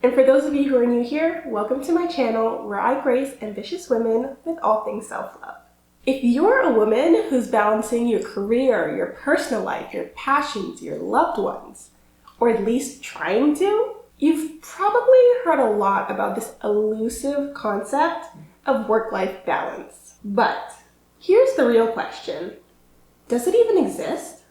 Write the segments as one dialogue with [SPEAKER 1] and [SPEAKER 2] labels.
[SPEAKER 1] And for those of you who are new here, welcome to my channel where I grace ambitious women with all things self-love. If you're a woman who's balancing your career, your personal life, your passions, your loved ones, or at least trying to, you've probably heard a lot about this elusive concept of work-life balance. But here's the real question. Does it even exist?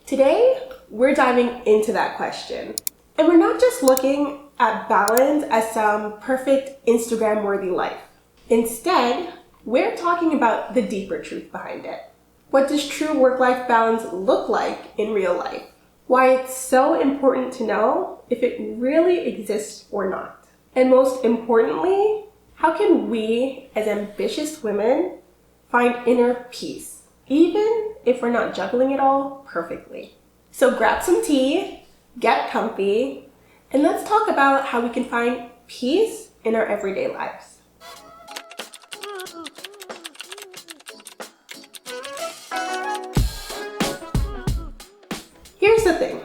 [SPEAKER 1] Today, we're diving into that question. And we're not just looking at balance as some perfect Instagram-worthy life. Instead, we're talking about the deeper truth behind it. What does true work-life balance look like in real life? Why it's so important to know if it really exists or not. And most importantly, how can we as ambitious women find inner peace, even if we're not juggling it all perfectly? So grab some tea, get comfy, and let's talk about how we can find peace in our everyday lives. Here's the thing.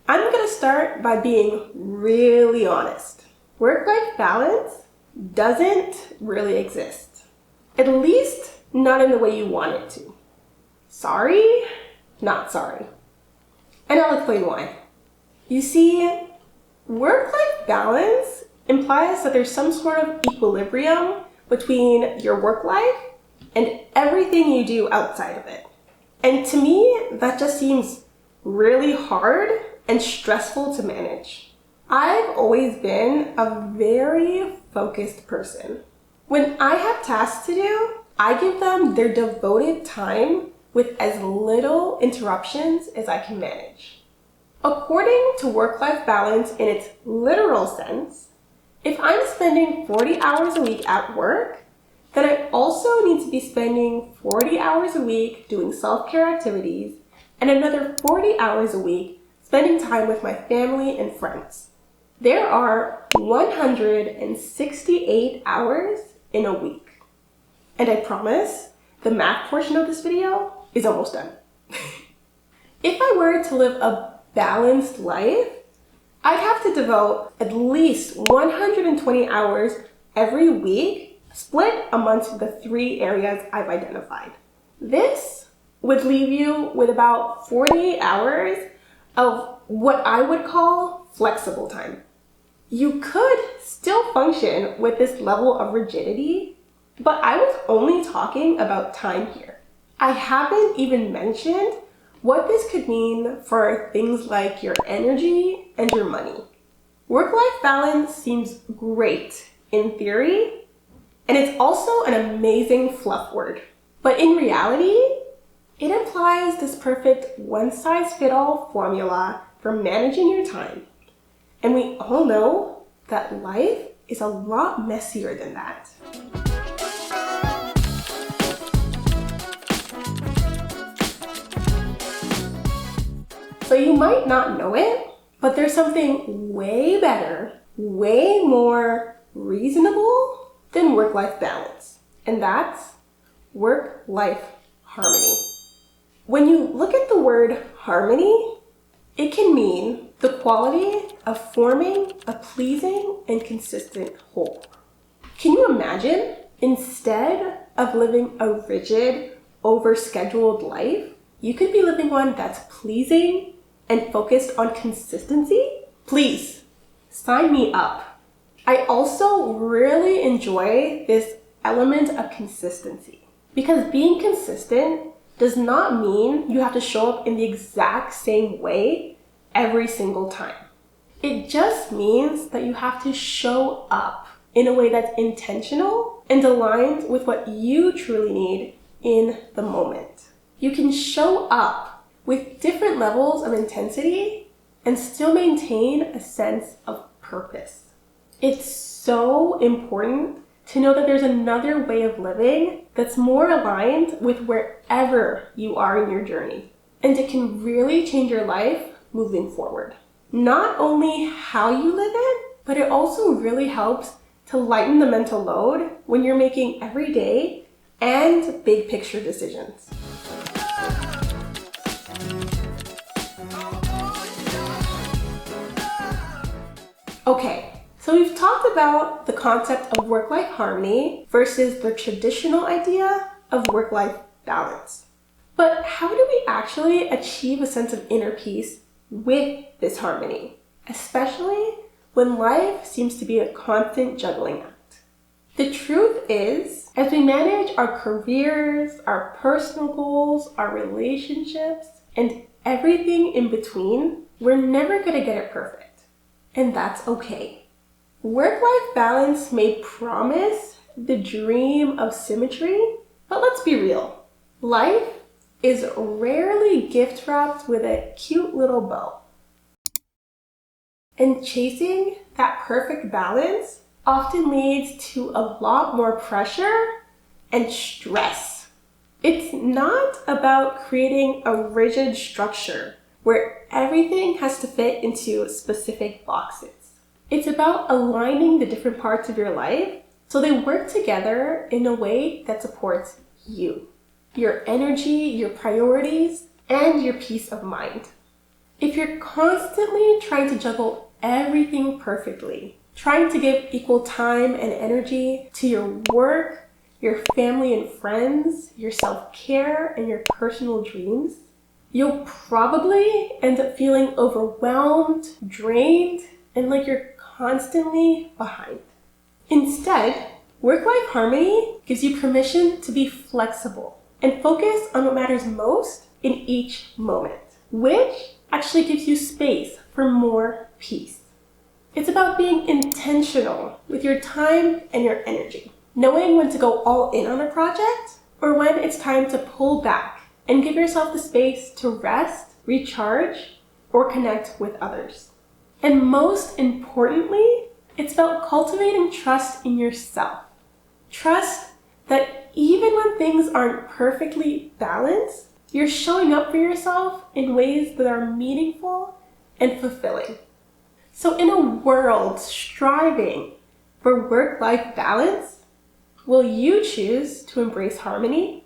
[SPEAKER 1] I'm going to start by being really honest. Work-life balance doesn't really exist. At least not in the way you want it to. Sorry, not sorry. And I'll explain why. You see, work-life balance implies that there's some sort of equilibrium between your work life and everything you do outside of it. And to me, that just seems really hard and stressful to manage. I've always been a very focused person. When I have tasks to do, I give them their devoted time with as little interruptions as I can manage. According to work-life balance in its literal sense, if I'm spending 40 hours a week at work, then I also need to be spending 40 hours a week doing self-care activities and another 40 hours a week spending time with my family and friends. There are 168 hours in a week. And I promise, the math portion of this video is almost done. If I were to live a balanced life, I'd have to devote at least 120 hours every week, split amongst the 3 areas I've identified. This would leave you with about 48 hours of what I would call flexible time. You could still function with this level of rigidity, but I was only talking about time here. I haven't even mentioned what this could mean for things like your energy and your money. Work-life balance seems great in theory, and it's also an amazing fluff word. But in reality, it implies this perfect one-size-fits-all formula for managing your time. And we all know that life is a lot messier than that. So you might not know it, but there's something way better, way more reasonable than work-life balance. And that's work-life harmony. When you look at the word harmony, it can mean the quality of forming a pleasing and consistent whole. Can you imagine, instead of living a rigid, overscheduled life, you could be living one that's pleasing and focused on consistency? Please, sign me up. I also really enjoy this element of consistency because being consistent does not mean you have to show up in the exact same way every single time. It just means that you have to show up in a way that's intentional and aligned with what you truly need in the moment. You can show up with different levels of intensity and still maintain a sense of purpose. It's so important to know that there's another way of living that's more aligned with wherever you are in your journey. And it can really change your life moving forward. Not only how you live it, but it also really helps to lighten the mental load when you're making everyday and big picture decisions. Okay, So we've talked about the concept of work-life harmony versus the traditional idea of work-life balance. But how do we actually achieve a sense of inner peace with this harmony, especially when life seems to be a constant juggling act? The truth is, as we manage our careers, our personal goals, our relationships, and everything in between, we're never going to get it perfect. And that's okay. Work-life balance may promise the dream of symmetry, but let's be real. Life is rarely gift wrapped with a cute little bow. And chasing that perfect balance often leads to a lot more pressure and stress. It's not about creating a rigid structure where everything has to fit into specific boxes. It's about aligning the different parts of your life so they work together in a way that supports you, your energy, your priorities, and your peace of mind. If you're constantly trying to juggle everything perfectly, trying to give equal time and energy to your work, your family and friends, your self-care, and your personal dreams, you'll probably end up feeling overwhelmed, drained, and like you're constantly behind. Instead, work-life harmony gives you permission to be flexible and focus on what matters most in each moment, which actually gives you space for more peace. It's about being intentional with your time and your energy, knowing when to go all in on a project or when it's time to pull back and give yourself the space to rest, recharge, or connect with others. And most importantly, it's about cultivating trust in yourself. Trust that even when things aren't perfectly balanced, you're showing up for yourself in ways that are meaningful and fulfilling. So in a world striving for work-life balance, will you choose to embrace harmony